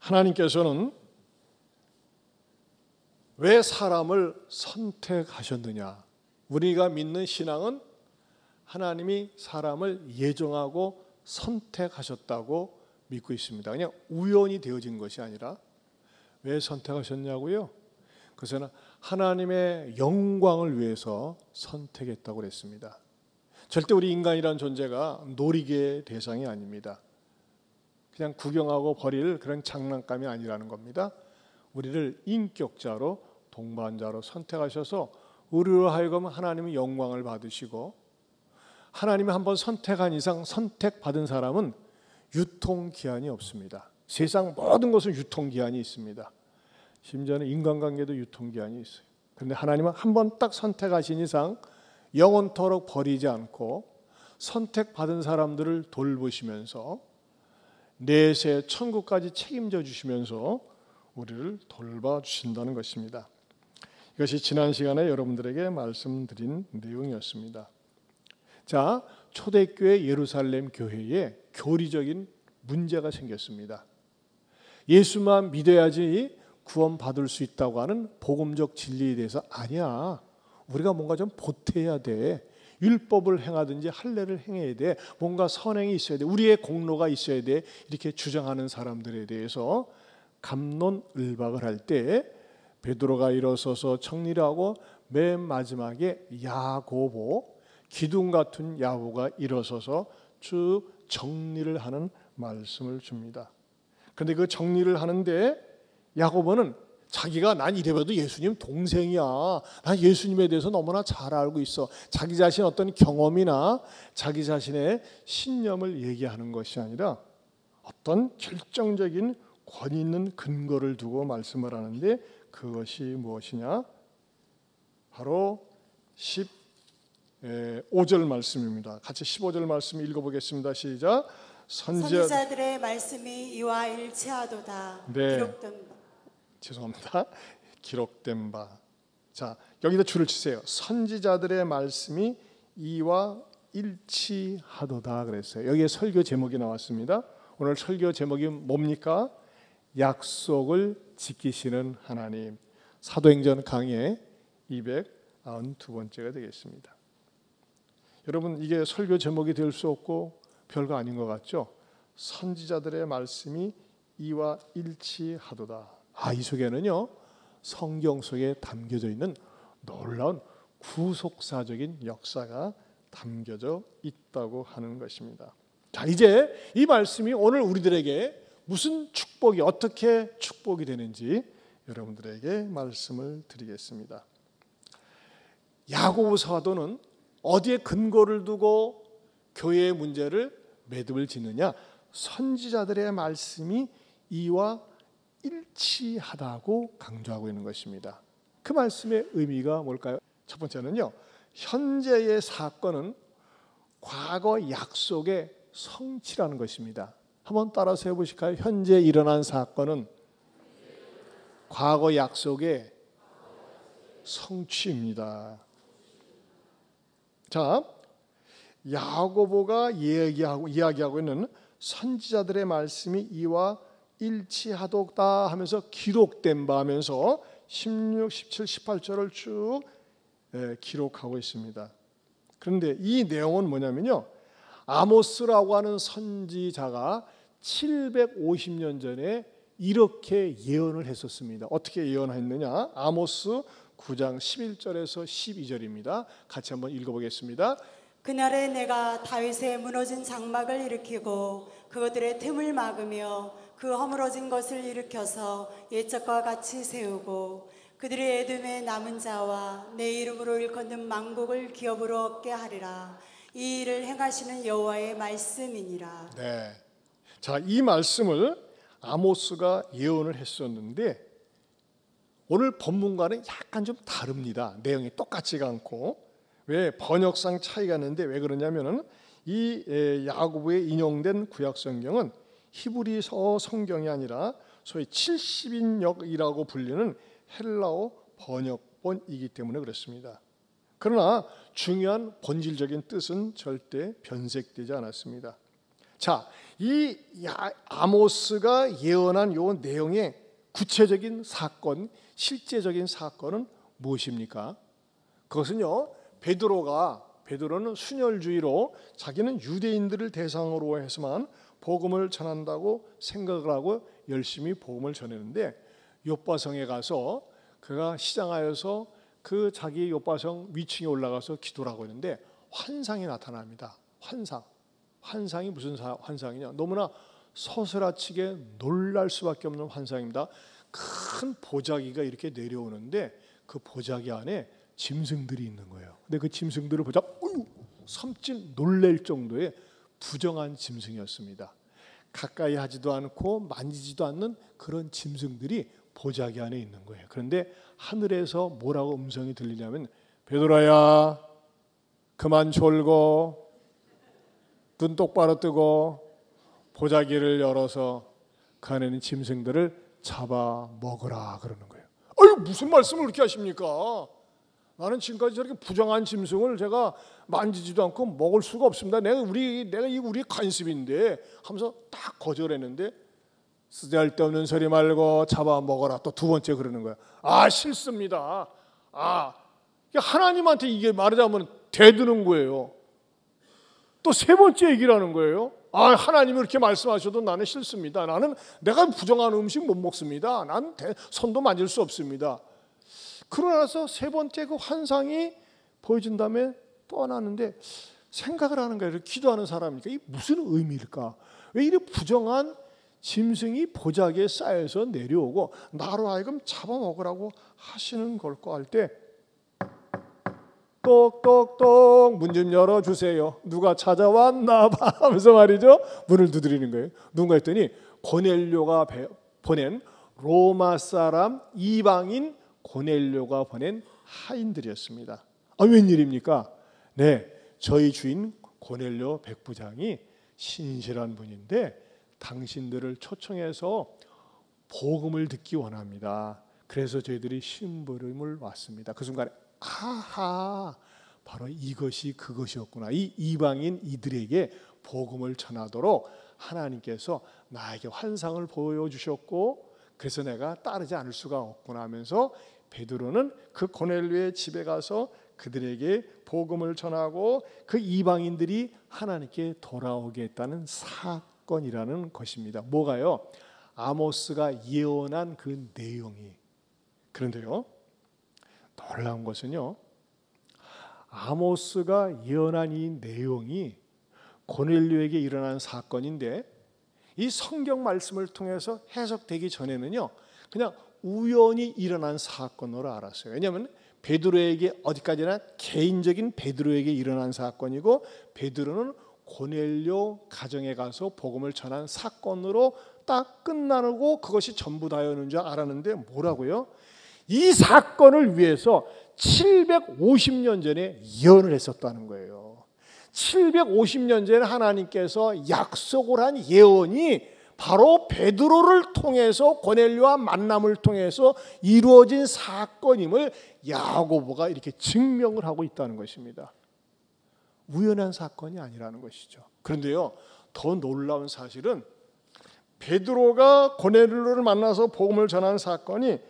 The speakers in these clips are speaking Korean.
하나님께서는 왜 사람을 선택하셨느냐? 우리가 믿는 신앙은 하나님이 사람을 예정하고 선택하셨다고 믿고 있습니다. 그냥 우연히 되어진 것이 아니라 왜 선택하셨냐고요? 그것은 하나님의 영광을 위해서 선택했다고 그랬습니다. 절대 우리 인간이라는 존재가 놀이개의 대상이 아닙니다. 그냥 구경하고 버릴 그런 장난감이 아니라는 겁니다. 우리를 인격자로 동반자로 선택하셔서 우리로 하여금 하나님의 영광을 받으시고, 하나님이 한번 선택한 이상 선택받은 사람은 유통기한이 없습니다. 세상 모든 것은 유통기한이 있습니다. 심지어는 인간관계도 유통기한이 있어요. 그런데 하나님은 한번 딱 선택하신 이상 영원토록 버리지 않고 선택받은 사람들을 돌보시면서 내세 천국까지 책임져 주시면서 우리를 돌봐주신다는 것입니다. 이것이 지난 시간에 여러분들에게 말씀드린 내용이었습니다. 자, 초대교회 예루살렘 교회에 교리적인 문제가 생겼습니다. 예수만 믿어야지 구원받을 수 있다고 하는 복음적 진리에 대해서 아니야. 우리가 뭔가 좀 보태야 돼. 율법을 행하든지 할례를 행해야 돼. 뭔가 선행이 있어야 돼. 우리의 공로가 있어야 돼. 이렇게 주장하는 사람들에 대해서 갑론을박을 할 때 베드로가 일어서서 정리를 하고 맨 마지막에 야고보, 기둥 같은 야고보가 일어서서 쭉 정리를 하는 말씀을 줍니다. 그런데 그 정리를 하는데 야고보는 자기가 난 이래봬도 예수님 동생이야. 난 예수님에 대해서 너무나 잘 알고 있어. 자기 자신 어떤 경험이나 자기 자신의 신념을 얘기하는 것이 아니라 어떤 결정적인 권위 있는 근거를 두고 말씀을 하는데 그것이 무엇이냐? 바로 15절 말씀입니다. 같이 15절 말씀 읽어보겠습니다. 시작. 선지자들의 말씀이 이와 일치하도다. 네. 기록된 바. 죄송합니다. 기록된 바. 자, 여기다 줄을 치세요. 선지자들의 말씀이 이와 일치하도다 그랬어요. 여기에 설교 제목이 나왔습니다. 오늘 설교 제목이 뭡니까? 약속을 지키시는 하나님. 사도행전 강의 292번째가 되겠습니다. 여러분, 이게 설교 제목이 될 수 없고 별거 아닌 것 같죠? 선지자들의 말씀이 이와 일치하도다. 이 속에는요, 성경 속에 담겨져 있는 놀라운 구속사적인 역사가 담겨져 있다고 하는 것입니다. 자, 이제 이 말씀이 오늘 우리들에게 무슨 축복이, 어떻게 축복이 되는지 여러분들에게 말씀을 드리겠습니다. 야고보 사도는 어디에 근거를 두고 교회의 문제를 매듭을 짓느냐? 선지자들의 말씀이 이와 일치하다고 강조하고 있는 것입니다. 그 말씀의 의미가 뭘까요? 첫 번째는요, 현재의 사건은 과거 약속의 성취라는 것입니다. 한번 따라서 해보실까요? 현재 일어난 사건은 과거 약속의 성취입니다. 자, 야고보가 이야기하고 있는 선지자들의 말씀이 이와 일치하도다 하면서 기록된 바 하면서 16, 17, 18절을 쭉 기록하고 있습니다. 그런데 이 내용은 뭐냐면요, 아모스라고 하는 선지자가 750년 전에 이렇게 예언을 했었습니다. 어떻게 예언했느냐? 아모스 9장 11절에서 12절입니다. 같이 한번 읽어보겠습니다. 그날에 내가 다윗의 무너진 장막을 일으키고 그것들의 틈을 막으며 그 허물어진 것을 일으켜서 옛적과 같이 세우고 그들이 에돔의 남은 자와 내 이름으로 일컫는 만국을 기업으로 얻게 하리라. 이 일을 행하시는 여호와의 말씀이니라. 네. 자, 이 말씀을 아모스가 예언을 했었는데 오늘 본문과는 약간 좀 다릅니다. 내용이 똑같지가 않고. 왜? 번역상 차이가 있는데 왜 그러냐면은 이 야고보에 인용된 구약 성경은 히브리서 성경이 아니라 소위 70인역이라고 불리는 헬라어 번역본이기 때문에 그렇습니다. 그러나 중요한 본질적인 뜻은 절대 변색되지 않았습니다. 자, 이 아모스가 예언한 요 내용의 구체적인 사건, 실제적인 사건은 무엇입니까? 그것은요, 베드로는 순혈주의로 자기는 유대인들을 대상으로 해서만 복음을 전한다고 생각을 하고 열심히 복음을 전했는데, 욥바성에 가서 그가 시장하여서 그 자기 욥바성 위층에 올라가서 기도를 하고 있는데 환상이 나타납니다. 환상이 무슨 환상이냐? 너무나 서스라치게 놀랄 수밖에 없는 환상입니다. 큰 보자기가 이렇게 내려오는데 그 보자기 안에 짐승들이 있는 거예요. 근데 그 짐승들을 보자 섬찟 놀랄 정도의 부정한 짐승이었습니다. 가까이 하지도 않고 만지지도 않는 그런 짐승들이 보자기 안에 있는 거예요. 그런데 하늘에서 뭐라고 음성이 들리냐면, 베드로야 그만 졸고 눈 똑바로 뜨고 보자기를 열어서 그 안에 있는 짐승들을 잡아 먹으라 그러는 거예요. 아유, 무슨 말씀을 그렇게 하십니까? 나는 지금까지 저렇게 부정한 짐승을 제가 만지지도 않고 먹을 수가 없습니다. 내가 우리 관습인데 하면서 딱 거절했는데, 쓰잘데없는 소리 말고 잡아 먹어라. 또 두 번째 그러는 거야. 아, 싫습니다. 하나님한테 이게 말하자면 대드는 거예요. 또 세 번째 얘기를 하는 거예요. 하나님이 그렇게 말씀하셔도 나는 싫습니다. 내가 부정한 음식 못 먹습니다. 난 손도 만질 수 없습니다. 그러나서 세 번째 그 환상이 보여준 다음에 떠나는데 생각을 하는 거예요. 기도하는 사람이니까 이게 무슨 의미일까? 왜 이렇게 부정한 짐승이 보자기에 쌓여서 내려오고 나로 하여금 잡아먹으라고 하시는 걸까 할 때, 똑똑똑 문 좀 열어주세요. 누가 찾아왔나 봐 하면서 말이죠. 문을 두드리는 거예요. 누군가 했더니 고넬료가 보낸 로마 사람 이방인 고넬료가 보낸 하인들이었습니다. 웬일입니까? 네, 저희 주인 고넬료 백부장이 신실한 분인데 당신들을 초청해서 복음을 듣기 원합니다. 그래서 저희들이 심부름을 왔습니다. 그 순간에 바로 이것이 그것이었구나. 이 이방인 이들에게 복음을 전하도록 하나님께서 나에게 환상을 보여주셨고 그래서 내가 따르지 않을 수가 없구나 하면서 베드로는 그 고넬료의 집에 가서 그들에게 복음을 전하고 그 이방인들이 하나님께 돌아오게 했다는 사건이라는 것입니다. 뭐가요? 아모스가 예언한 그 내용이. 그런데요, 놀라운 것은요, 아모스가 예언한 이 내용이 고넬료에게 일어난 사건인데 이 성경 말씀을 통해서 해석되기 전에는요, 그냥 우연히 일어난 사건으로 알았어요. 왜냐하면 베드로에게 어디까지나 개인적인 베드로에게 일어난 사건이고 베드로는 고넬료 가정에 가서 복음을 전한 사건으로 딱 끝나고 그것이 전부 다였는 줄 알았는데 뭐라고요? 이 사건을 위해서 750년 전에 예언을 했었다는 거예요. 750년 전에 하나님께서 약속을 한 예언이 바로 베드로를 통해서 고넬료와 만남을 통해서 이루어진 사건임을 야고보가 이렇게 증명을 하고 있다는 것입니다. 우연한 사건이 아니라는 것이죠. 그런데요, 더 놀라운 사실은 베드로가 고넬료를 만나서 복음을 전하는 사건이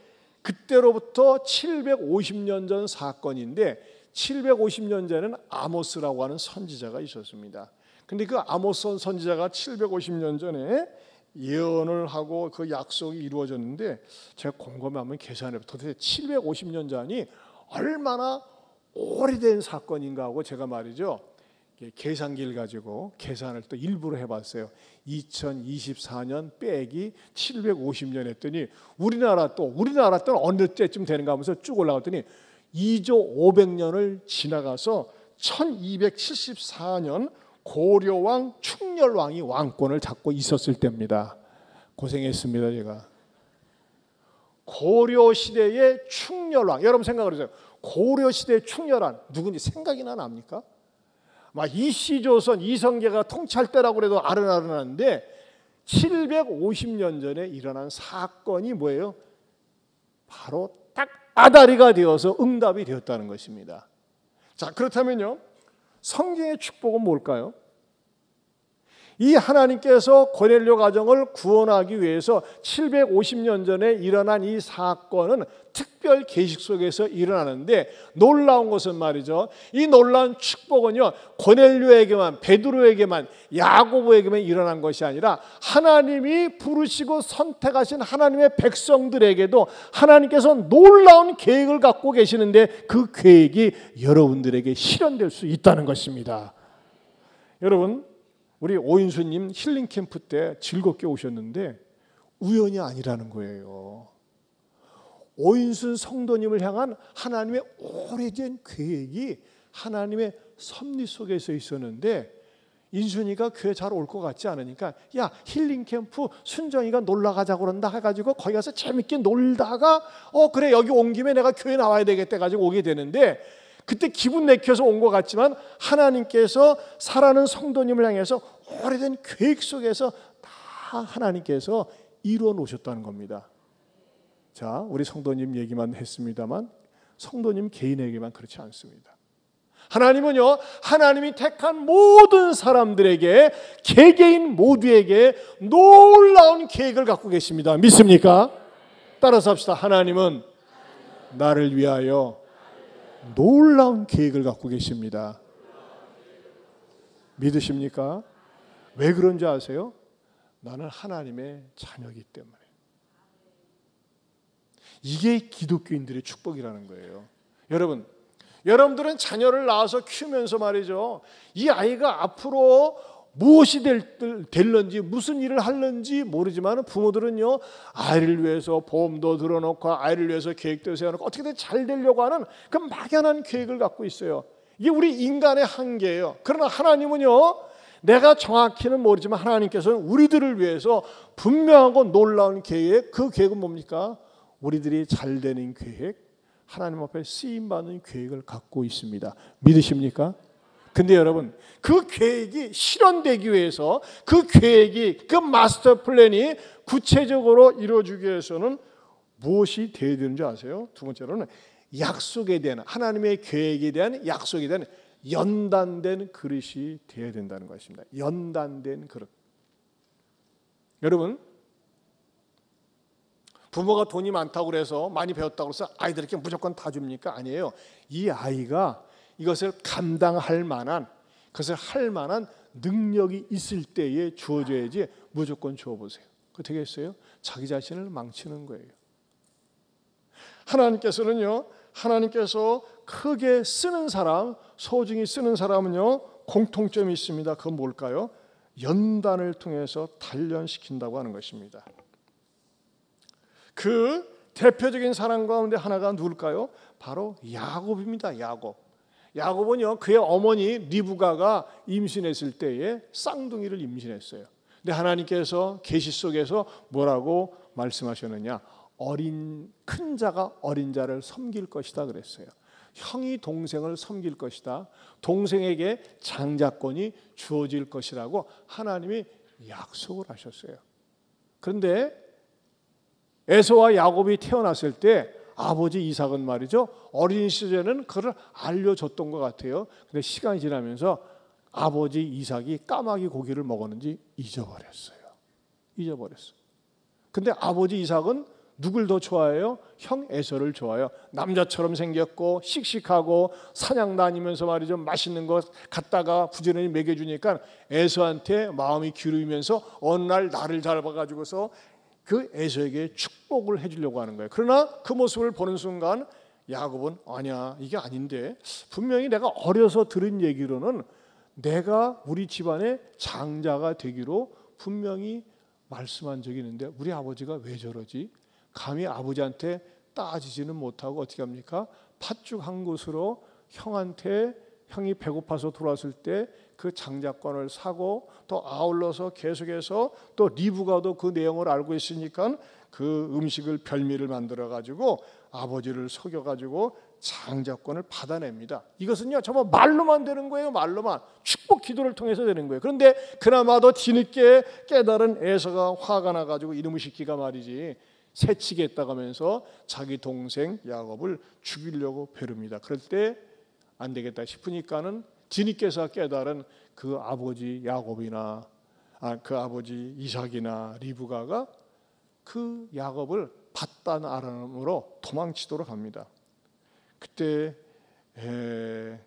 그때로부터 750년 전 사건인데 750년 전에는 아모스라고 하는 선지자가 있었습니다. 근데 그 아모스 선지자가 750년 전에 예언을 하고 그 약속이 이루어졌는데 제가 곰곰이 한번 계산해 도대체 750년 전이 얼마나 오래된 사건인가 하고 제가 말이죠, 계산기를 가지고 계산을 또 일부러 해봤어요. 2024년 빼기 750년 했더니 우리나라 때는 어느 때쯤 되는가 하면서 쭉 올라갔더니 2조 500년을 지나가서 1274년 고려왕 충렬왕이 왕권을 잡고 있었을 때입니다. 고생했습니다. 제가 고려시대의 충렬왕, 여러분 생각을 해보세요. 고려시대의 충렬왕 누군지 생각이나 납니까? 막 이시조선 이성계가 통치할 때라고 해도 아른아른한데 750년 전에 일어난 사건이 뭐예요? 바로 딱 아다리가 되어서 응답이 되었다는 것입니다. 자, 그렇다면요, 성경의 축복은 뭘까요? 이 하나님께서 고넬료 가정을 구원하기 위해서 750년 전에 일어난 이 사건은 특별 계식 속에서 일어나는데, 놀라운 것은 말이죠, 이 놀라운 축복은요 고넬료에게만, 베드로에게만, 야고보에게만 일어난 것이 아니라 하나님이 부르시고 선택하신 하나님의 백성들에게도 하나님께서 놀라운 계획을 갖고 계시는데, 그 계획이 여러분들에게 실현될 수 있다는 것입니다. 여러분, 우리 오인수님 힐링 캠프 때 즐겁게 오셨는데 우연이 아니라는 거예요. 오인순 성도님을 향한 하나님의 오래된 계획이 하나님의 섭리 속에서 있었는데, 인순이가 교회 잘 올 것 같지 않으니까 야, 힐링 캠프 순정이가 놀러 가자고 그런다 해가지고 거기 가서 재밌게 놀다가 그래, 여기 온 김에 내가 교회 나와야 되겠다 해가지고 오게 되는데, 그때 기분 내켜서 온 것 같지만 하나님께서 사랑하는 성도님을 향해서 오래된 계획 속에서 다 하나님께서 이루어 놓으셨다는 겁니다. 자, 우리 성도님 얘기만 했습니다만 성도님 개인에게만 그렇지 않습니다. 하나님은요, 하나님이 택한 모든 사람들에게, 개개인 모두에게 놀라운 계획을 갖고 계십니다. 믿습니까? 따라서 합시다. 하나님은 나를 위하여 놀라운 계획을 갖고 계십니다. 믿으십니까? 왜 그런지 아세요? 나는 하나님의 자녀이기 때문에. 이게 기독교인들의 축복이라는 거예요. 여러분들은 자녀를 낳아서 키우면서 말이죠, 이 아이가 앞으로 무엇이 될런지, 무슨 일을 할런지 모르지만 부모들은요, 아이를 위해서 보험도 들어놓고 아이를 위해서 계획도 세워놓고 어떻게든 잘 되려고 하는 그 막연한 계획을 갖고 있어요. 이게 우리 인간의 한계예요. 그러나 하나님은요, 내가 정확히는 모르지만 하나님께서는 우리들을 위해서 분명하고 놀라운 계획, 그 계획은 뭡니까? 우리들이 잘 되는 계획, 하나님 앞에 쓰임받는 계획을 갖고 있습니다. 믿으십니까? 근데 여러분, 그 계획이 실현되기 위해서, 그 계획이, 그 마스터 플랜이 구체적으로 이루어지기 위해서는 무엇이 되어야 되는지 아세요? 두 번째로는 약속에 대한, 하나님의 계획에 대한 약속에 대한 연단된 그릇이 되어야 된다는 것입니다. 연단된 그릇. 여러분, 부모가 돈이 많다고 그래서, 많이 배웠다고 해서 아이들에게 무조건 다 줍니까? 아니에요. 이 아이가 이것을 감당할 만한, 그것을 할 만한 능력이 있을 때에 주어져야지 무조건 주어보세요. 그거 되겠어요? 자기 자신을 망치는 거예요. 하나님께서는요, 하나님께서 크게 쓰는 사람, 소중히 쓰는 사람은요, 공통점이 있습니다. 그건 뭘까요? 연단을 통해서 단련시킨다고 하는 것입니다. 그 대표적인 사람 가운데 하나가 누굴까요? 바로 야곱입니다. 야곱은요, 그의 어머니 리브가가 임신했을 때에 쌍둥이를 임신했어요. 근데 하나님께서 계시 속에서 뭐라고 말씀하셨느냐? 큰 자가 어린 자를 섬길 것이다 그랬어요. 형이 동생을 섬길 것이다. 동생에게 장자권이 주어질 것이라고 하나님이 약속을 하셨어요. 그런데 에서와 야곱이 태어났을 때 아버지 이삭은 말이죠, 어린 시절에는 그걸 알려줬던 것 같아요. 근데 시간이 지나면서 아버지 이삭이 까마귀 고기를 먹었는지 잊어버렸어요. 근데 아버지 이삭은 누굴 더 좋아해요? 형 에서를 좋아해요. 남자처럼 생겼고 씩씩하고 사냥 다니면서 말이죠, 맛있는 거 갖다가 부지런히 먹여주니까 에서한테 마음이 기울이면서 어느 날 나를 잡아가지고서 그 에서에게 축복을 해주려고 하는 거예요. 그러나 그 모습을 보는 순간 야곱은 아니야, 이게 아닌데, 분명히 내가 어려서 들은 얘기로는 내가 우리 집안의 장자가 되기로 분명히 말씀한 적이 있는데 우리 아버지가 왜 저러지? 감히 아버지한테 따지지는 못하고 어떻게 합니까? 팥죽 한 곳으로 형이 배고파서 돌아왔을 때 그 장자권을 사고, 또 아울러서 계속해서 또 리브가도 그 내용을 알고 있으니까 그 음식을 별미를 만들어 가지고 아버지를 속여 가지고 장자권을 받아냅니다. 이것은요, 정말 말로만 되는 거예요. 말로만. 축복 기도를 통해서 되는 거예요. 그런데 그나마도 뒤늦게 깨달은 에서가 화가 나 가지고 이놈의 새끼가 말이지 새치겠다고 하면서 자기 동생 야곱을 죽이려고 벼릅니다. 그럴 때 안 되겠다 싶으니까는 뒤늦게서 깨달은 그 아버지 야곱이나 그 아버지 이삭이나 리브가가 그 야곱을 바단 아람으로 도망치도록 합니다. 그때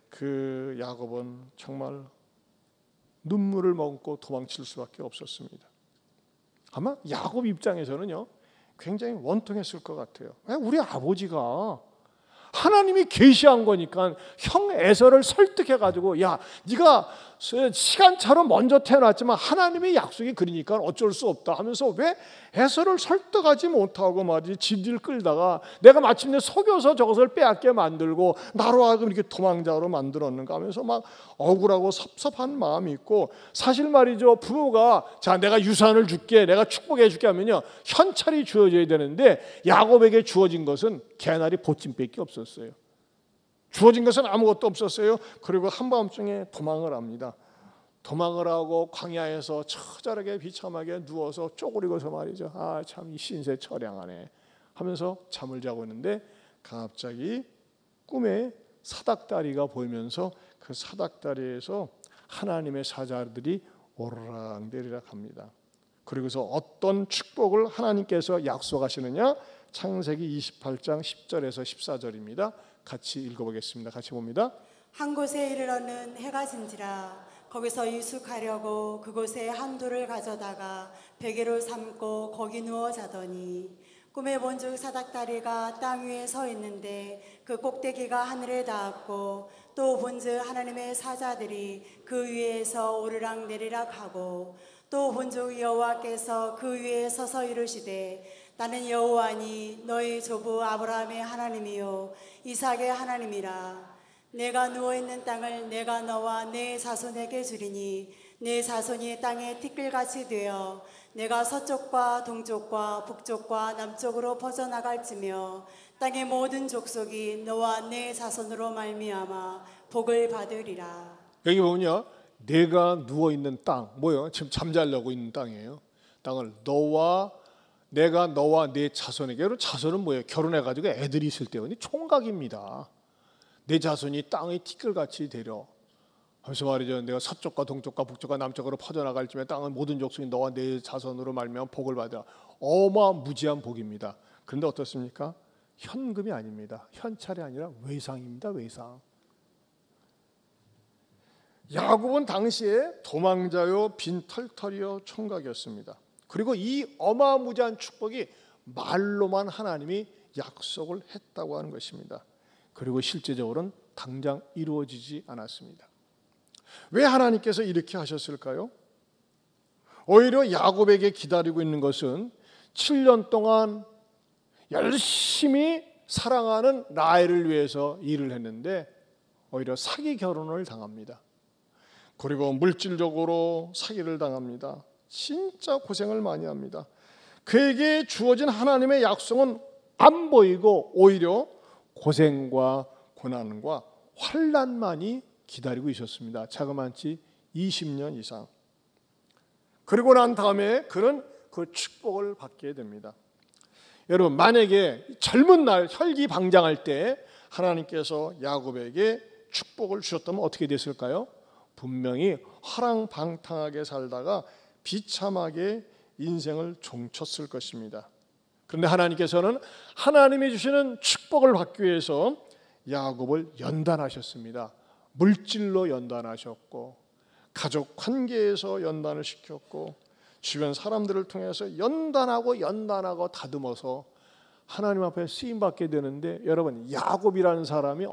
그 야곱은 정말 눈물을 머금고 도망칠 수밖에 없었습니다. 아마 야곱 입장에서는요 굉장히 원통했을 것 같아요. 우리 아버지가 하나님이 계시한 거니까 형 에서를 설득해가지고 야 네가 시간차로 먼저 태어났지만 하나님의 약속이 그러니까 어쩔 수 없다 하면서 왜 에서를 설득하지 못하고 말이지 질질 끌다가 내가 마침내 속여서 저것을 빼앗게 만들고 나로 하여금 이렇게 도망자로 만들었는가 하면서 막 억울하고 섭섭한 마음이 있고, 사실 말이죠 부모가 자 내가 유산을 줄게 내가 축복해 줄게 하면요 현찰이 주어져야 되는데 야곱에게 주어진 것은 개나리 보찜밖에 없었어요. 주어진 것은 아무것도 없었어요. 그리고 한밤중에 도망을 합니다. 도망을 하고 광야에서 처절하게 비참하게 누워서 쪼그리고서 말이죠. 참 이 신세 처량하네 하면서 잠을 자고 있는데 갑자기 꿈에 사닥다리가 보이면서 그 사닥다리에서 하나님의 사자들이 오르락내리락 합니다. 그리고서 어떤 축복을 하나님께서 약속하시느냐, 창세기 28장 10절에서 14절입니다. 같이 읽어보겠습니다. 같이 봅니다. 한 곳에 이르러는 해가 진지라 거기서 유숙하려고 그곳에 한 돌을 가져다가 베개로 삼고 거기 누워 자더니 꿈에 본즉 사닥다리가 땅 위에 서 있는데 그 꼭대기가 하늘에 닿았고 또 본즉 하나님의 사자들이 그 위에서 오르락 내리락 하고 또 본즉 여호와께서 그 위에 서서 이르시되 나는 여호와니 너희 조부 아브라함의 하나님이요 이삭의 하나님이라. 내가 누워있는 땅을 내가 너와 내 자손에게 주리니 내 자손이 땅에 티끌같이 되어 내가 서쪽과 동쪽과 북쪽과 남쪽으로 퍼져나갈지며 땅의 모든 족속이 너와 내 자손으로 말미암아 복을 받으리라. 여기 보면요 내가 누워있는 땅 뭐예요? 지금 잠자려고 있는 땅이에요. 땅을 내가 너와 내 자손에게, 여러분 자손은 뭐예요? 결혼해가지고 애들이 있을 때 총각입니다. 내 자손이 땅의 티끌같이 되려 하면서 말이죠. 내가 서쪽과 동쪽과 북쪽과 남쪽으로 퍼져나갈 쯤에 땅의 모든 족속이 너와 내 자손으로 말미암아 복을 받으라. 어마무지한 복입니다. 그런데 어떻습니까? 현금이 아닙니다. 현찰이 아니라 외상입니다. 외상. 야곱은 당시에 도망자요 빈털털이요 총각이었습니다. 그리고 이 어마무지한 축복이 말로만 하나님이 약속을 했다고 하는 것입니다. 그리고 실제적으로는 당장 이루어지지 않았습니다. 왜 하나님께서 이렇게 하셨을까요? 오히려 야곱에게 기다리고 있는 것은 7년 동안 열심히 사랑하는 라헬을 위해서 일을 했는데 오히려 사기 결혼을 당합니다. 그리고 물질적으로 사기를 당합니다. 진짜 고생을 많이 합니다. 그에게 주어진 하나님의 약속은 안 보이고 오히려 고생과 고난과 환난만이 기다리고 있었습니다. 자그마치 20년 이상. 그리고 난 다음에 그는 그 축복을 받게 됩니다. 여러분 만약에 젊은 날 혈기방장할 때 하나님께서 야곱에게 축복을 주셨다면 어떻게 됐을까요? 분명히 화랑방탕하게 살다가 비참하게 인생을 종쳤을 것입니다. 그런데 하나님께서는 하나님이 주시는 축복을 받기 위해서 야곱을 연단하셨습니다. 물질로 연단하셨고 가족 관계에서 연단을 시켰고 주변 사람들을 통해서 연단하고 다듬어서 하나님 앞에 쓰임받게 되는데, 여러분 야곱이라는 사람이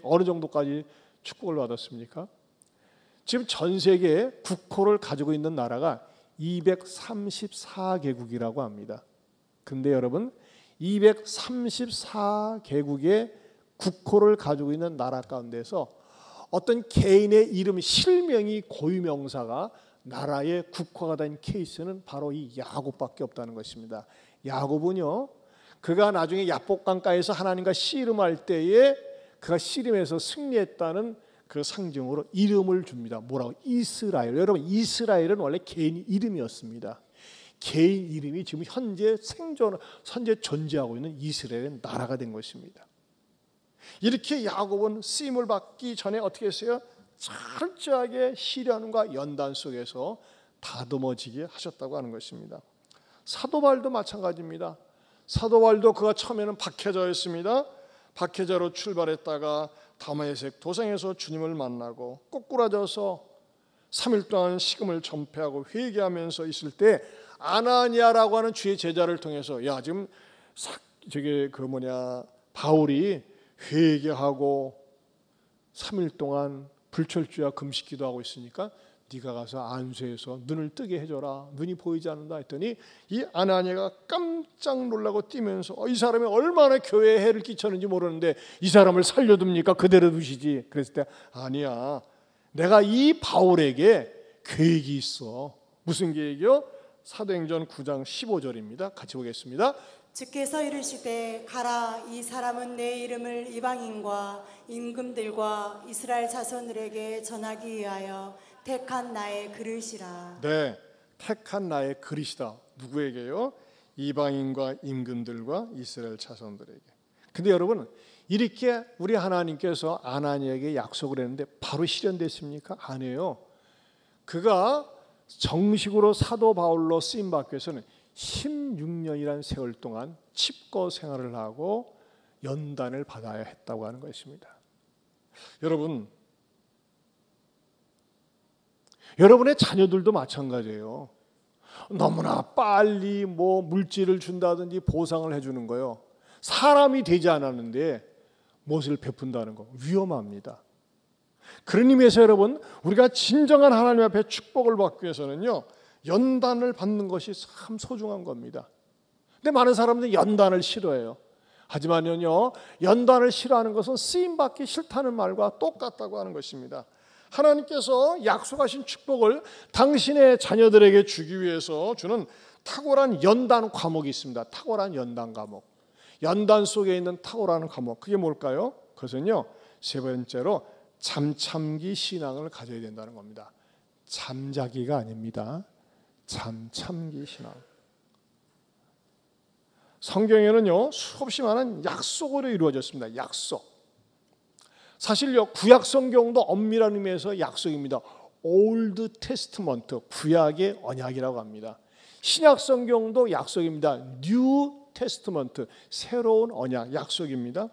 어느 정도까지 축복을 받았습니까? 지금 전 세계에 국호를 가지고 있는 나라가 234개국이라고 합니다. 근데 여러분 234개국의 국호를 가지고 있는 나라 가운데서 어떤 개인의 이름 실명이 고유명사가 나라의 국호가 된 케이스는 바로 이 야곱밖에 없다는 것입니다. 야곱은요 그가 나중에 야복강가에서 하나님과 씨름할 때에 그가 씨름에서 승리했다는 그 상징으로 이름을 줍니다. 뭐라고? 이스라엘. 여러분 이스라엘은 원래 개인 이름이었습니다. 개인 이름이 지금 현재 존재하고 있는 이스라엘의 나라가 된 것입니다. 이렇게 야곱은 쓰임을 받기 전에 어떻게 했어요? 철저하게 시련과 연단 속에서 다듬어지게 하셨다고 하는 것입니다. 사도 바울도 마찬가지입니다. 사도 바울도 그가 처음에는 박해자였습니다. 박해자로 출발했다가 다메섹 도상에서 주님을 만나고 꼬꾸라져서 3일 동안 식음을 전폐하고 회개하면서 있을 때 아나니아라고 하는 주의 제자를 통해서 야 지금 바울이 회개하고 3일 동안 불철주야 금식기도 하고 있으니까 네가 가서 안수해서 눈을 뜨게 해줘라. 눈이 보이지 않는다 했더니 이 아나니아가 깜짝 놀라고 뛰면서 이 사람이 얼마나 교회에 해를 끼쳤는지 모르는데 이 사람을 살려둡니까? 그대로 두시지. 그랬을 때 아니야. 내가 이 바울에게 계획이 있어. 무슨 계획이요? 사도행전 9장 15절입니다. 같이 보겠습니다. 주께서 이르시되 가라 이 사람은 내 이름을 이방인과 임금들과 이스라엘 자손들에게 전하기 위하여 택한 나의 그릇이라. 네, 택한 나의 그릇이다. 누구에게요? 이방인과 임금들과 이스라엘 자손들에게. 근데 여러분 이렇게 우리 하나님께서 아나니아에게 약속을 했는데 바로 실현됐습니까? 아니에요. 그가 정식으로 사도 바울로 쓰임 받기 위해서는 16년이라는 세월 동안 칩거 생활을 하고 연단을 받아야 했다고 하는 것입니다. 여러분의 자녀들도 마찬가지예요. 너무나 빨리 물질을 준다든지 보상을 해주는 거예요. 사람이 되지 않았는데 무엇을 베푼다는 거 위험합니다. 그런 의미에서 여러분 우리가 진정한 하나님 앞에 축복을 받기 위해서는요 연단을 받는 것이 참 소중한 겁니다. 근데 많은 사람들이 연단을 싫어해요. 하지만요 연단을 싫어하는 것은 쓰임받기 싫다는 말과 똑같다고 하는 것입니다. 하나님께서 약속하신 축복을 당신의 자녀들에게 주기 위해서 주는 탁월한 연단 과목이 있습니다. 탁월한 연단 과목. 연단 속에 있는 탁월한 과목. 그게 뭘까요? 그것은요 세 번째로 잠참기 신앙을 가져야 된다는 겁니다. 잠자기가 아닙니다. 잠참기 신앙. 성경에는요 수없이 많은 약속으로 이루어졌습니다. 약속. 사실요 구약 성경도 엄밀한 의미에서 약속입니다. 올드 테스트먼트 구약의 언약이라고 합니다. 신약 성경도 약속입니다. 뉴 테스트먼트 새로운 언약 약속입니다.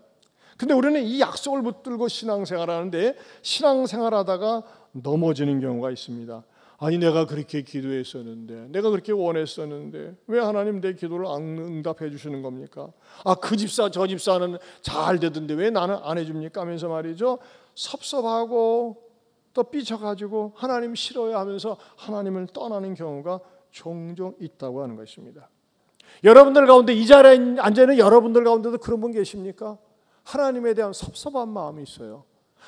근데 우리는 이 약속을 붙들고 신앙생활하는데 신앙생활하다가 넘어지는 경우가 있습니다. 아니 내가 그렇게 기도했었는데 내가 그렇게 원했었는데 왜 하나님 내 기도를 안 응답해 주시는 겁니까? 그 집사 저 집사는 잘 되던데 왜 나는 안 해줍니까? 하면서 말이죠 섭섭하고 또 삐쳐가지고 하나님 싫어요 하면서 하나님을 떠나는 경우가 종종 있다고 하는 것입니다. 여러분들 가운데 이 자리에 앉아있는 여러분들 가운데도 그런 분 계십니까? 하나님에 대한 섭섭한 마음이 있어요.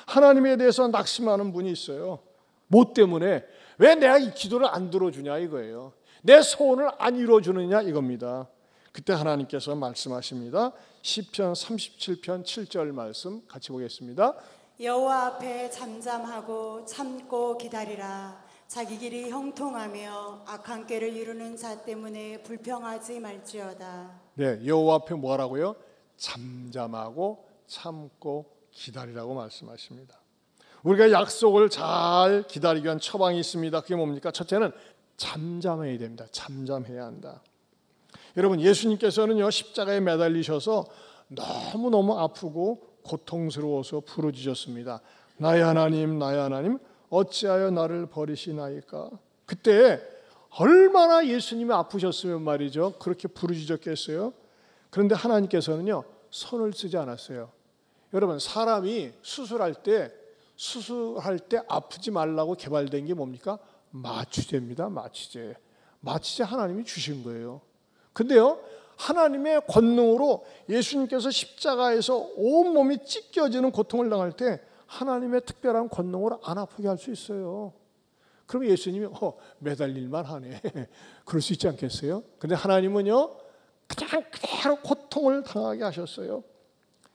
하나님에 대해서 낙심하는 분이 있어요. 뭐 때문에? 왜 내가 이 기도를 안 들어주냐 이거예요. 내 소원을 안 이루어주느냐 이겁니다. 그때 하나님께서 말씀하십니다. 시편 37편 7절 말씀 같이 보겠습니다. 여호와 앞에 잠잠하고 참고 기다리라. 자기 길이 형통하며 악한 꾀를 이루는 자 때문에 불평하지 말지어다. 네, 여호와 앞에 뭐 하라고요? 잠잠하고 참고 기다리라고 말씀하십니다. 우리가 약속을 잘 기다리기 위한 처방이 있습니다. 그게 뭡니까? 첫째는 잠잠해야 됩니다. 잠잠해야 한다. 여러분 예수님께서는요 십자가에 매달리셔서 너무너무 아프고 고통스러워서 부르짖었습니다. 나의 하나님 어찌하여 나를 버리시나이까. 그때 얼마나 예수님이 아프셨으면 말이죠 그렇게 부르짖었겠어요. 그런데 하나님께서는요 손을 쓰지 않았어요. 여러분 사람이 수술할 때 아프지 말라고 개발된 게 뭡니까? 마취제입니다. 마취제 하나님이 주신 거예요. 근데요 하나님의 권능으로 예수님께서 십자가에서 온몸이 찢겨지는 고통을 당할 때 하나님의 특별한 권능으로 안 아프게 할 수 있어요. 그럼 예수님이 매달릴만 하네 그럴 수 있지 않겠어요? 근데 하나님은요 그냥 그대로 고통을 당하게 하셨어요.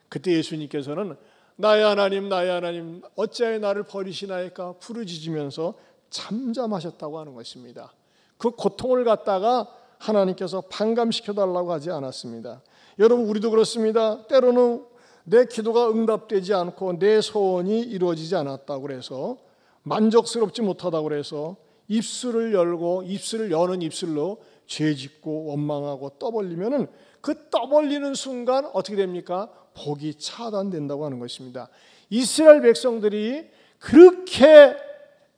그때 예수님께서는 나의 하나님 어찌하여 나를 버리시나이까 부르짖으면서 잠잠하셨다고 하는 것입니다. 그 고통을 갖다가 하나님께서 반감시켜달라고 하지 않았습니다. 여러분 우리도 그렇습니다. 때로는 내 기도가 응답되지 않고 내 소원이 이루어지지 않았다고 그래서 만족스럽지 못하다고 그래서 입술을 열고 입술을 여는 입술로 죄짓고 원망하고 떠벌리면은 그 떠벌리는 순간 어떻게 됩니까? 복이 차단된다고 하는 것입니다. 이스라엘 백성들이 그렇게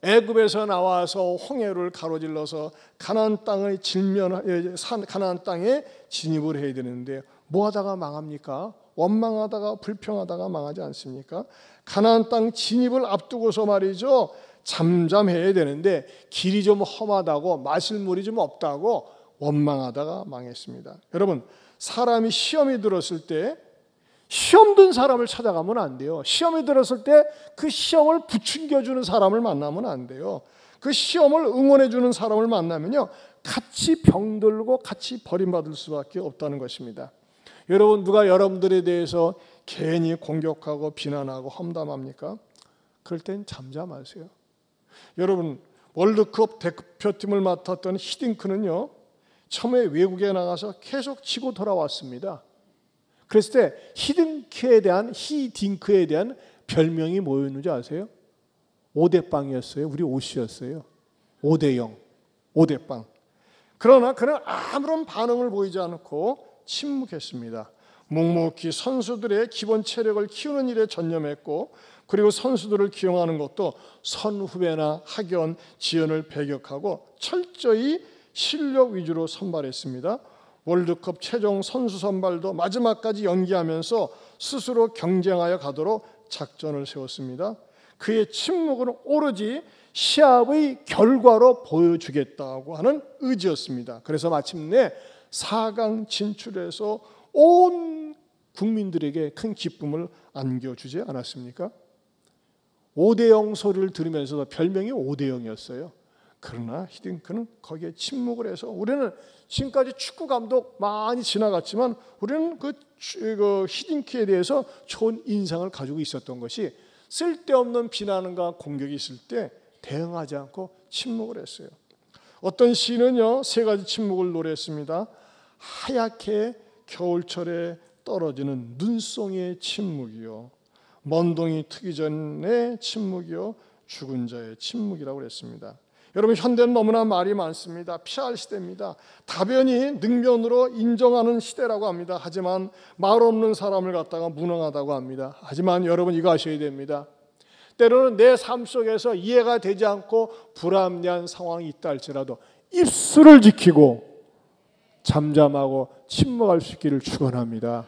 애굽에서 나와서 홍해를 가로질러서 가나안 땅의 가나안 땅에 진입을 해야 되는데 뭐 하다가 망합니까? 원망하다가 불평하다가 망하지 않습니까? 가나안 땅 진입을 앞두고서 말이죠, 잠잠해야 되는데 길이 좀 험하다고 마실 물이 좀 없다고 원망하다가 망했습니다. 여러분, 사람이 시험이 들었을 때 시험 든 사람을 찾아가면 안 돼요. 시험이 들었을 때 그 시험을 부추겨주는 사람을 만나면 안 돼요. 그 시험을 응원해주는 사람을 만나면요, 같이 병들고 같이 버림받을 수밖에 없다는 것입니다. 여러분, 누가 여러분들에 대해서 괜히 공격하고 비난하고 험담합니까? 그럴 땐 잠잠하세요. 여러분, 월드컵 대표팀을 맡았던 히딩크는요, 처음에 외국에 나가서 계속 치고 돌아왔습니다. 그랬을 때 히딩크에 대한 별명이 뭐였는지 아세요? 5대빵이었어요. 우리 옷이었어요. 5대0, 5대빵. 그러나 그는 아무런 반응을 보이지 않고 침묵했습니다. 묵묵히 선수들의 기본 체력을 키우는 일에 전념했고, 그리고 선수들을 기용하는 것도 선후배나 학연, 지연을 배격하고 철저히 실력 위주로 선발했습니다. 월드컵 최종 선수 선발도 마지막까지 연기하면서 스스로 경쟁하여 가도록 작전을 세웠습니다. 그의 침묵은 오로지 시합의 결과로 보여주겠다고 하는 의지였습니다. 그래서 마침내 4강 진출해서 온 국민들에게 큰 기쁨을 안겨주지 않았습니까? 5대0 소리를 들으면서도 별명이 5대0이었어요. 그러나 히딩크는 거기에 침묵을 해서, 우리는 지금까지 축구 감독 많이 지나갔지만 우리는 그 히딩크에 대해서 좋은 인상을 가지고 있었던 것이, 쓸데없는 비난과 공격이 있을 때 대응하지 않고 침묵을 했어요. 어떤 시인은요, 3가지 침묵을 노래했습니다. 하얗게 겨울철에 떨어지는 눈송이의 침묵이요, 먼 동이 트기 전의 침묵이요, 죽은 자의 침묵이라고 그랬습니다. 여러분, 현대는 너무나 말이 많습니다. PR 시대입니다. 다변이 능면으로 인정하는 시대라고 합니다. 하지만 말 없는 사람을 갖다가 무능하다고 합니다. 하지만 여러분, 이거 아셔야 됩니다. 때로는 내 삶 속에서 이해가 되지 않고 불합리한 상황이 있다 할지라도 입술을 지키고 잠잠하고 침묵할 수 있기를 축원합니다.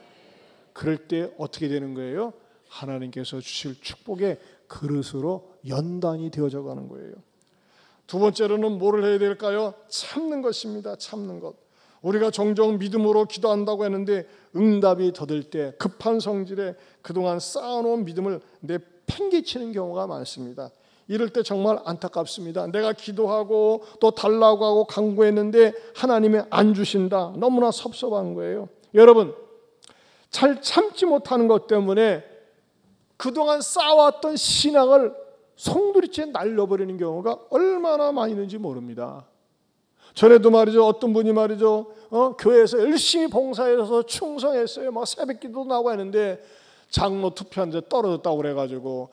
그럴 때 어떻게 되는 거예요? 하나님께서 주실 축복의 그릇으로 연단이 되어져 가는 거예요. 두 번째로는 뭐를 해야 될까요? 참는 것입니다. 참는 것. 우리가 종종 믿음으로 기도한다고 했는데 응답이 더딜 때 급한 성질에 그동안 쌓아놓은 믿음을 내팽개치는 경우가 많습니다. 이럴 때 정말 안타깝습니다. 내가 기도하고 또 달라고 하고 간구했는데 하나님이 안 주신다. 너무나 섭섭한 거예요. 여러분, 잘 참지 못하는 것 때문에 그동안 쌓아왔던 신앙을 송두리째 날려버리는 경우가 얼마나 많이 있는지 모릅니다. 전에도 말이죠, 어떤 분이 말이죠, 교회에서 열심히 봉사해서 충성했어요. 막 새벽기도 나고 했는데 장로 투표하는데 떨어졌다고 그래가지고,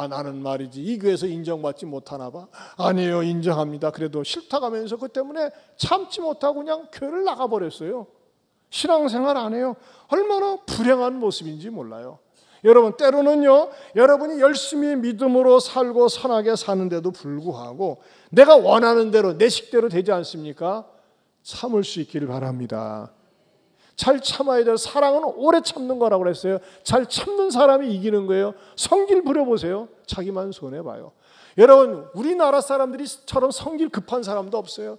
나는 말이지 이 교회에서 인정받지 못하나 봐. 아니에요, 인정합니다. 그래도 싫다고 하면서 그 때문에 참지 못하고 그냥 교회를 나가버렸어요. 신앙생활 안 해요. 얼마나 불행한 모습인지 몰라요. 여러분, 때로는요, 여러분이 열심히 믿음으로 살고 선하게 사는데도 불구하고 내가 원하는 대로 내 식대로 되지 않습니까? 참을 수 있기를 바랍니다. 잘 참아야 돼요. 사랑은 오래 참는 거라고 그랬어요. 잘 참는 사람이 이기는 거예요. 성질 부려보세요. 자기만 손해봐요. 여러분, 우리나라 사람들이처럼 성질 급한 사람도 없어요.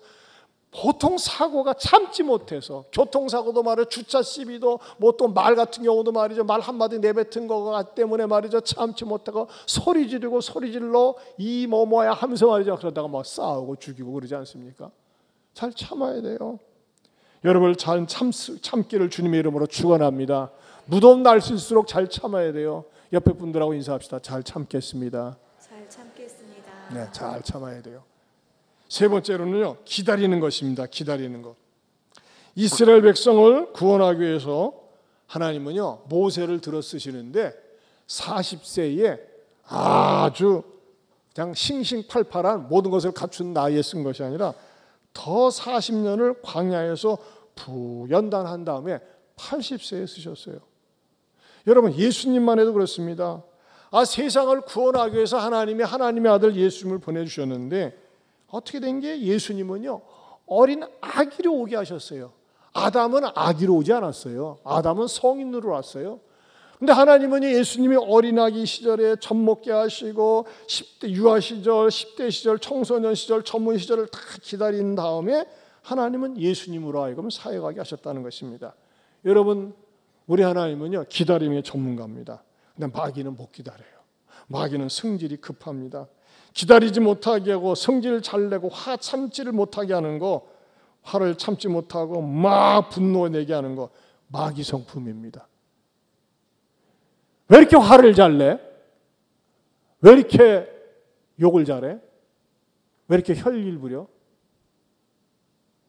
보통 사고가 참지 못해서, 교통사고도 말이죠, 주차 시비도, 뭐 또 말 같은 경우도 말이죠, 말 한마디 내뱉은 거 때문에 말이죠, 참지 못하고 소리 지르고 소리 질러 이 뭐야 하면서 말이죠, 그러다가 막 싸우고 죽이고 그러지 않습니까? 잘 참아야 돼요. 여러분, 잘 참기를 주님의 이름으로 축원합니다. 무더운 날씨일수록 잘 참아야 돼요. 옆에 분들하고 인사합시다. 잘 참겠습니다. 잘 참겠습니다. 네, 잘 참아야 돼요. 세 번째로는요, 기다리는 것입니다. 기다리는 것. 이스라엘 백성을 구원하기 위해서 하나님은요, 모세를 들어 쓰시는데 40세에 아주 그냥 싱싱팔팔한 모든 것을 갖춘 나이에 쓴 것이 아니라 더 40년을 광야에서 부연단한 다음에 80세에 쓰셨어요. 여러분, 예수님만 해도 그렇습니다. 세상을 구원하기 위해서 하나님이 하나님의 아들 예수님을 보내주셨는데 어떻게 된 게 예수님은요 어린 아기로 오게 하셨어요. 아담은 아기로 오지 않았어요. 아담은 성인으로 왔어요. 근데 하나님은 예수님이 어린아기 시절에 젖 먹게 하시고 10대 유아 시절, 10대 시절, 청소년 시절, 전문 시절을 다 기다린 다음에 하나님은 예수님으로 하여금 사역하게 하셨다는 것입니다. 여러분, 우리 하나님은요 기다림의 전문가입니다. 근데 마귀는 못 기다려요. 마귀는 성질이 급합니다. 기다리지 못하게 하고 성질 잘 내고 화 참지를 못하게 하는 거, 화를 참지 못하고 막 분노내게 하는 거 마귀 성품입니다. 왜 이렇게 화를 잘 내? 왜 이렇게 욕을 잘해? 왜 이렇게 혈일 부려?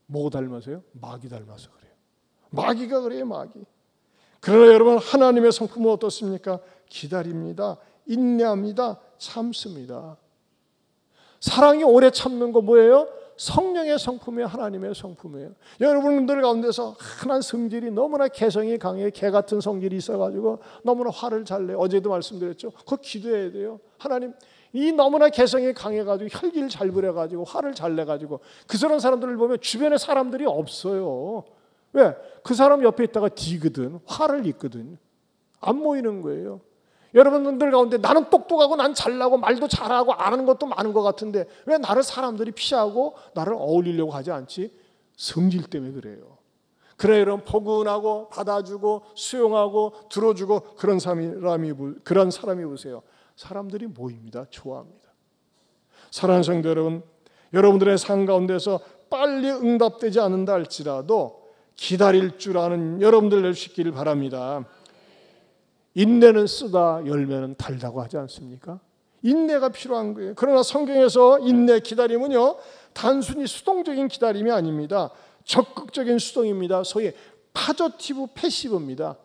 뭐 닮아서요? 마귀 닮아서 그래요. 마귀가 그래요, 마귀. 그러나 여러분, 하나님의 성품은 어떻습니까? 기다립니다. 인내합니다. 참습니다. 사랑이 오래 참는 거 뭐예요? 성령의 성품이에요. 하나님의 성품이에요. 여러분들 가운데서 한 성질이 너무나 개성이 강해, 개 같은 성질이 있어가지고 너무나 화를 잘 내요. 어제도 말씀드렸죠. 그거 기도해야 돼요. 하나님, 이 너무나 개성이 강해가지고 혈기를 잘 부려가지고 화를 잘 내가지고 그런 사람들을 보면 주변에 사람들이 없어요. 왜? 그 사람 옆에 있다가 뒤거든, 화를 입거든. 안 모이는 거예요. 여러분들 가운데 나는 똑똑하고 난 잘나고 말도 잘하고 아는 것도 많은 것 같은데 왜 나를 사람들이 피하고 나를 어울리려고 하지 않지? 성질 때문에 그래요. 그래, 여러분, 포근하고 받아주고 수용하고 들어주고 그런 사람이 보세요. 사람들이 모입니다. 좋아합니다. 사랑하는 성도 여러분, 여러분들의 삶 가운데서 빨리 응답되지 않는다 할지라도 기다릴 줄 아는 여러분들 될 수 있기를 바랍니다. 인내는 쓰다 열매는 달다고 하지 않습니까? 인내가 필요한 거예요. 그러나 성경에서 인내, 기다림은요 단순히 수동적인 기다림이 아닙니다. 적극적인 수동입니다. 소위 파저티브 패시브입니다.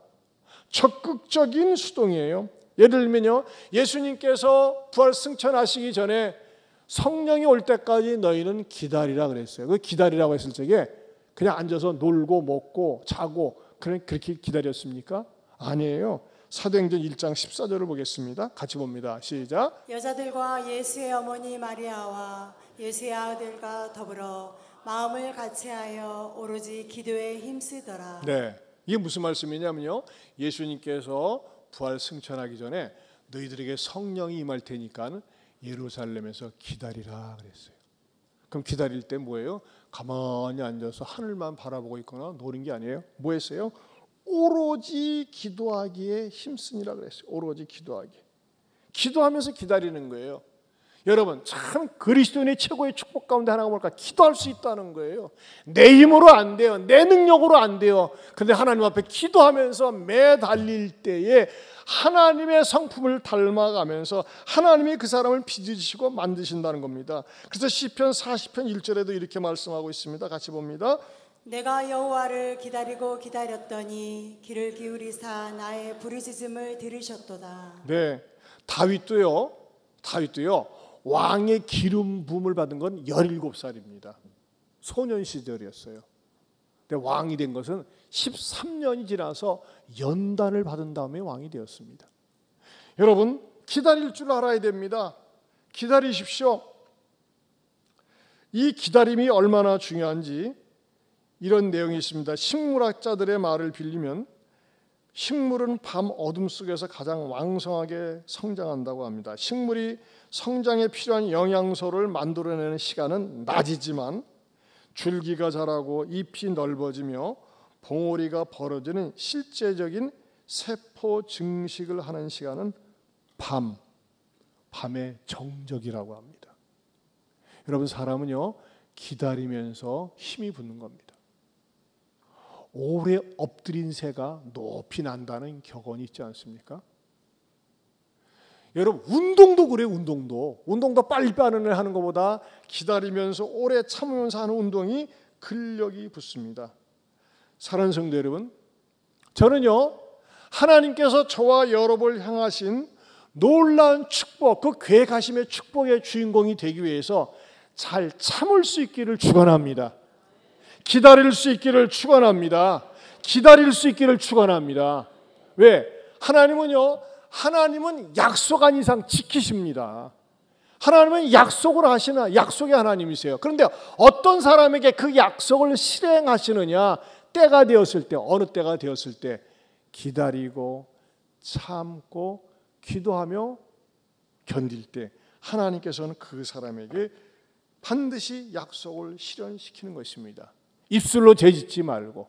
적극적인 수동이에요. 예를 들면요, 예수님께서 부활 승천하시기 전에 성령이 올 때까지 너희는 기다리라 그랬어요. 그 기다리라고 했을 적에 그냥 앉아서 놀고 먹고 자고 그렇게 기다렸습니까? 아니에요. 사도행전 1장 14절을 보겠습니다. 같이 봅니다. 시작. 여자들과 예수의 어머니 마리아와 예수의 아들과 더불어 마음을 같이하여 오로지 기도에 힘쓰더라. 네, 이게 무슨 말씀이냐면요, 예수님께서 부활 승천하기 전에 너희들에게 성령이 임할 테니까 예루살렘에서 기다리라 그랬어요. 그럼 기다릴 때 뭐예요? 가만히 앉아서 하늘만 바라보고 있거나 노는 게 아니에요. 뭐 했어요? 오로지 기도하기에 힘쓰니라 그랬어요. 오로지 기도하기. 기도하면서 기다리는 거예요. 여러분, 참 그리스도인의 최고의 축복 가운데 하나가 뭘까? 기도할 수 있다는 거예요. 내 힘으로 안 돼요. 내 능력으로 안 돼요. 근데 하나님 앞에 기도하면서 매달릴 때에 하나님의 성품을 닮아가면서 하나님이 그 사람을 빚으시고 만드신다는 겁니다. 그래서 시편 40편 1절에도 이렇게 말씀하고 있습니다. 같이 봅니다. 내가 여호와를 기다리고 기다렸더니 귀를 기울이사 나의 부르짖음을 들으셨도다. 네, 다윗도요 왕의 기름 부음을 받은 건 17살입니다. 소년 시절이었어요. 근데 왕이 된 것은 13년이 지나서 연단을 받은 다음에 왕이 되었습니다. 여러분, 기다릴 줄 알아야 됩니다. 기다리십시오. 이 기다림이 얼마나 중요한지 이런 내용이 있습니다. 식물학자들의 말을 빌리면 식물은 밤 어둠 속에서 가장 왕성하게 성장한다고 합니다. 식물이 성장에 필요한 영양소를 만들어내는 시간은 낮이지만 줄기가 자라고 잎이 넓어지며 봉오리가 벌어지는 실제적인 세포 증식을 하는 시간은 밤의 정적이라고 합니다. 여러분, 사람은요 기다리면서 힘이 붙는 겁니다. 오래 엎드린 새가 높이 난다는 격언이 있지 않습니까? 여러분, 운동도 그래요. 운동도 빨리빨리 하는 것보다 기다리면서 오래 참으면서 하는 운동이 근력이 붙습니다. 사랑하는 성도 여러분, 저는요 하나님께서 저와 여러분을 향하신 놀라운 축복, 그 괴가심의 축복의 주인공이 되기 위해서 잘 참을 수 있기를 축원합니다. 기다릴 수 있기를 축원합니다. 기다릴 수 있기를 축원합니다. 왜? 하나님은 약속 한 이상 지키십니다. 하나님은 약속을 하시는 약속의 하나님이세요. 그런데 어떤 사람에게 그 약속을 실행하시느냐? 때가 되었을 때, 어느 때가 되었을 때 기다리고 참고 기도하며 견딜 때 하나님께서는 그 사람에게 반드시 약속을 실현시키는 것입니다. 입술로 죄짓지 말고,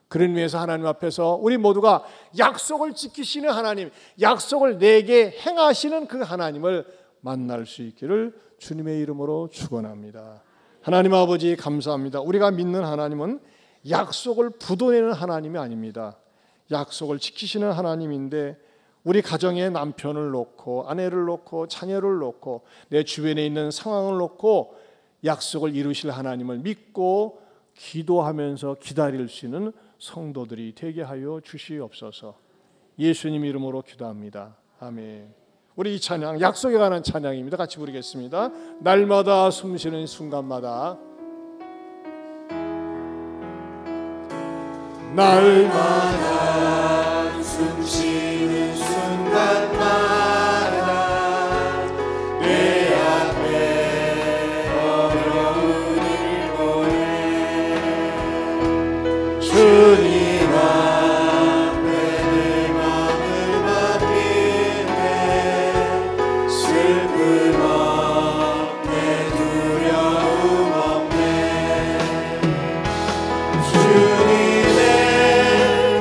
그런 위해서 하나님 앞에서 우리 모두가 약속을 지키시는 하나님, 약속을 내게 행하시는 그 하나님을 만날 수 있기를 주님의 이름으로 축원합니다. 하나님 아버지 감사합니다. 우리가 믿는 하나님은 약속을 부도내는 하나님이 아닙니다. 약속을 지키시는 하나님인데 우리 가정에 남편을 놓고 아내를 놓고 자녀를 놓고 내 주변에 있는 상황을 놓고 약속을 이루실 하나님을 믿고 기도하면서 기다릴 수 있는 성도들이 되게 하여 주시옵소서. 예수님 이름으로 기도합니다. 아멘. 우리 이 찬양 약속에 관한 찬양입니다. 같이 부르겠습니다. 날마다 숨쉬는 순간마다 날마다 숨쉬는 순간마다 내 앞에 어려운 일 보내 주님 앞에 내 맘을 맡길 때 슬픔 없네 두려움 없네 주님의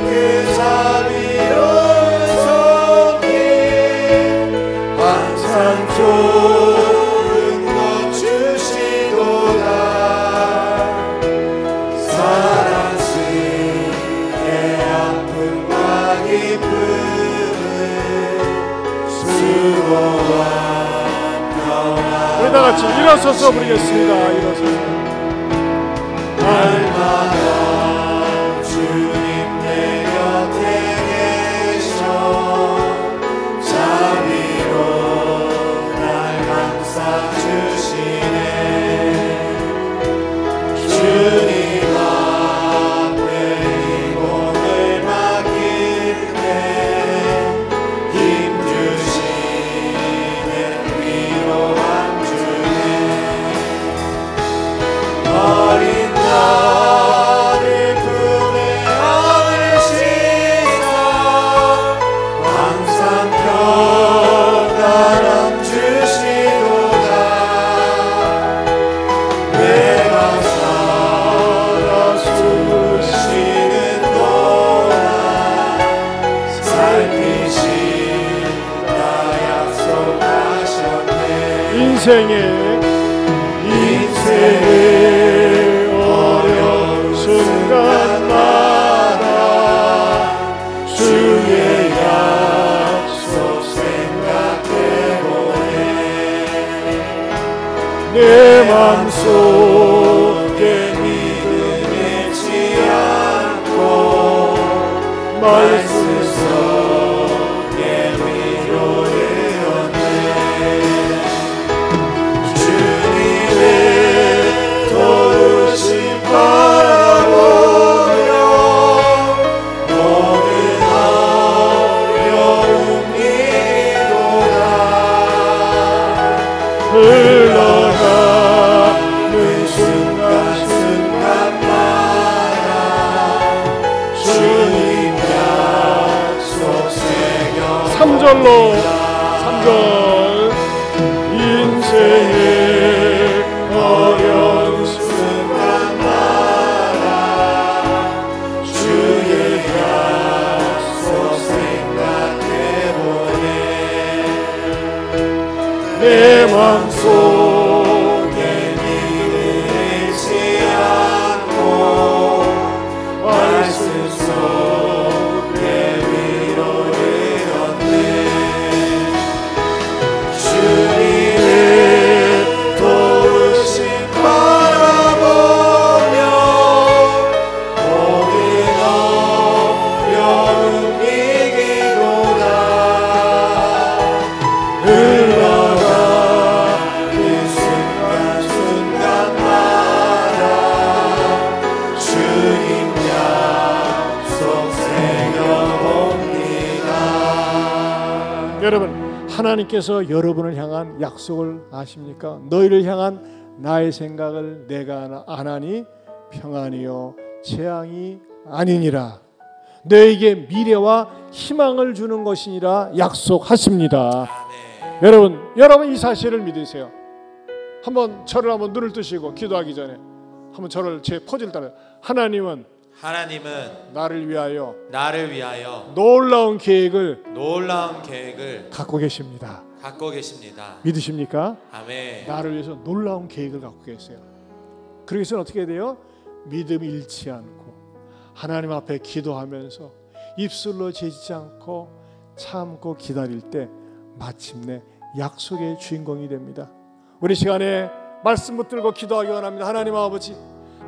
그 자비로운 손길 항상 좋은 것 주시도다 사랑스레 아픔과 기쁨을 수고와 평안 우리 다 같이 일어서서 부르겠습니다. 일어서서 날마다 주님 내 곁에 계셔 자비로 날 감싸주시네 주님 앞에 이 몸을 맡길 때 힘주시네 위로함 주네 어린 나를 품에 안으시사 항상 평안함 주시도다 내가 살아 숨쉬는 동안 살피신다 약속하셨네 인생의 어려운 순간마다 주의 약속 생각해보네 내 맘속에 믿음 잃지 않고 말씀 속에 위로를 얻네 주님의 도우심 바라보며 모든 어려움 이기도다 흘러가는 순간순간마다 주님 약속 새겨 3절로 3절 인생의 어려운 순간마다 주의 약속 생각해보네 내 맘속에 믿음 잃지 않고 말씀 속에 위로를 얻네 여러분, 하나님께서 여러분을 향한 약속을 아십니까? 너희를 향한 나의 생각을 내가 아나니 평안이요 재앙이 아니니라. 너에게 미래와 희망을 주는 것이니라 약속하십니다. 여러분 이 사실을 믿으세요. 한번 저를 한번 눈을 뜨시고 기도하기 전에 한번 저를 제 포즈를 따라. 하나님은 나를 위하여 놀라운 계획을 갖고 계십니다. 믿으십니까? 아멘. 나를 위해서 놀라운 계획을 갖고 계세요. 그러기 위해서는 어떻게 해야 돼요? 믿음이 잃지 않고 하나님 앞에 기도하면서 입술로 재지 않고 참고 기다릴 때 마침내 약속의 주인공이 됩니다. 우리 시간에 말씀 붙들고 기도하기 원합니다. 하나님 아버지,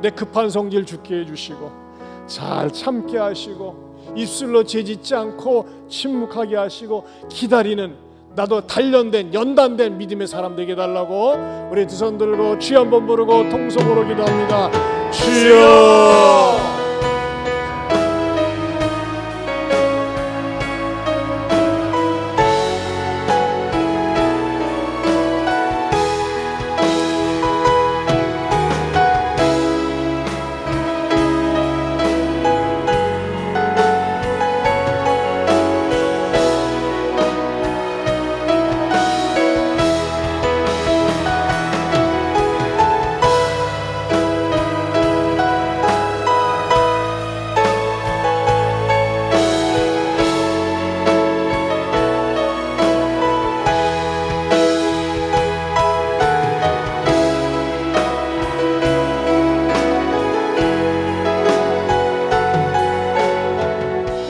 내 급한 성질 죽게 해주시고 잘 참게 하시고 입술로 재짓지 않고 침묵하게 하시고 기다리는 나도 단련된 연단된 믿음의 사람 되게 달라고 우리 두 손 들고 주여 한번 부르고 통성으로 기도합니다. 주여.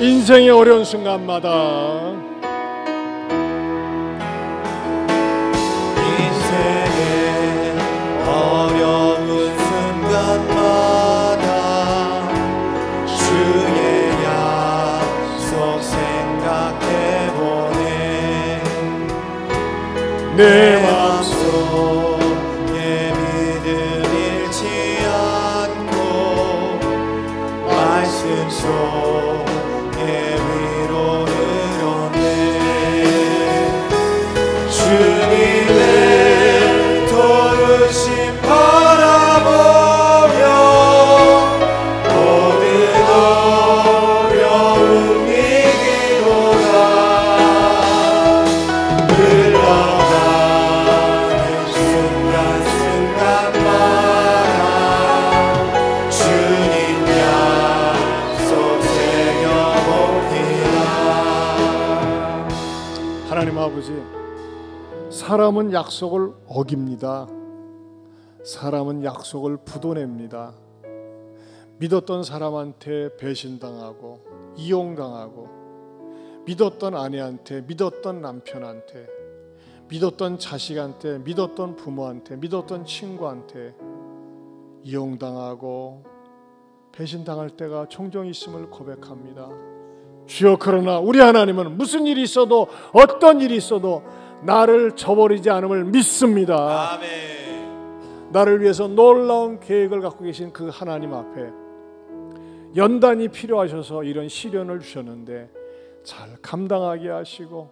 인생의 어려운 순간마다 주의 약속 생각해보네. 내 마음속에 믿음 잃지 않고 말씀 속에 위로를 얻네. 주님의 도우심 바라보며 모든 어려움 이기도다. 흘러가는 순간순간마다 주님 약속 새겨봅니다. 하나님 아버지, 사람은 약속을 어깁니다. 사람은 약속을 부도냅니다. 믿었던 사람한테 배신당하고 이용당하고 믿었던 아내한테, 믿었던 남편한테, 믿었던 자식한테, 믿었던 부모한테, 믿었던 친구한테 이용당하고 배신당할 때가 종종 있음을 고백합니다. 주여, 그러나 우리 하나님은 무슨 일이 있어도 어떤 일이 있어도 나를 저버리지 않음을 믿습니다. 아멘. 나를 위해서 놀라운 계획을 갖고 계신 그 하나님 앞에 연단이 필요하셔서 이런 시련을 주셨는데 잘 감당하게 하시고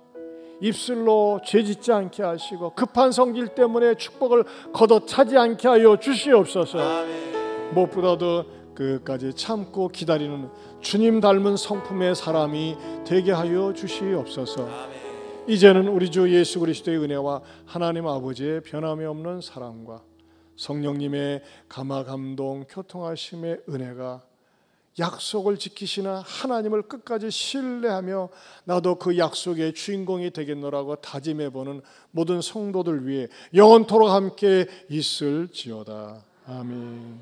입술로 죄짓지 않게 하시고 급한 성질 때문에 축복을 걷어차지 않게 하여 주시옵소서. 아멘. 무엇보다도 끝까지 참고 기다리는 주님 닮은 성품의 사람이 되게 하여 주시옵소서. 아멘. 이제는 우리 주 예수 그리스도의 은혜와 하나님 아버지의 변함이 없는 사랑과 성령님의 감화 감동 교통하심의 은혜가 약속을 지키시는 하나님을 끝까지 신뢰하며 나도 그 약속의 주인공이 되겠노라고 다짐해보는 모든 성도들 위해 영원토록 함께 있을지어다. 아멘.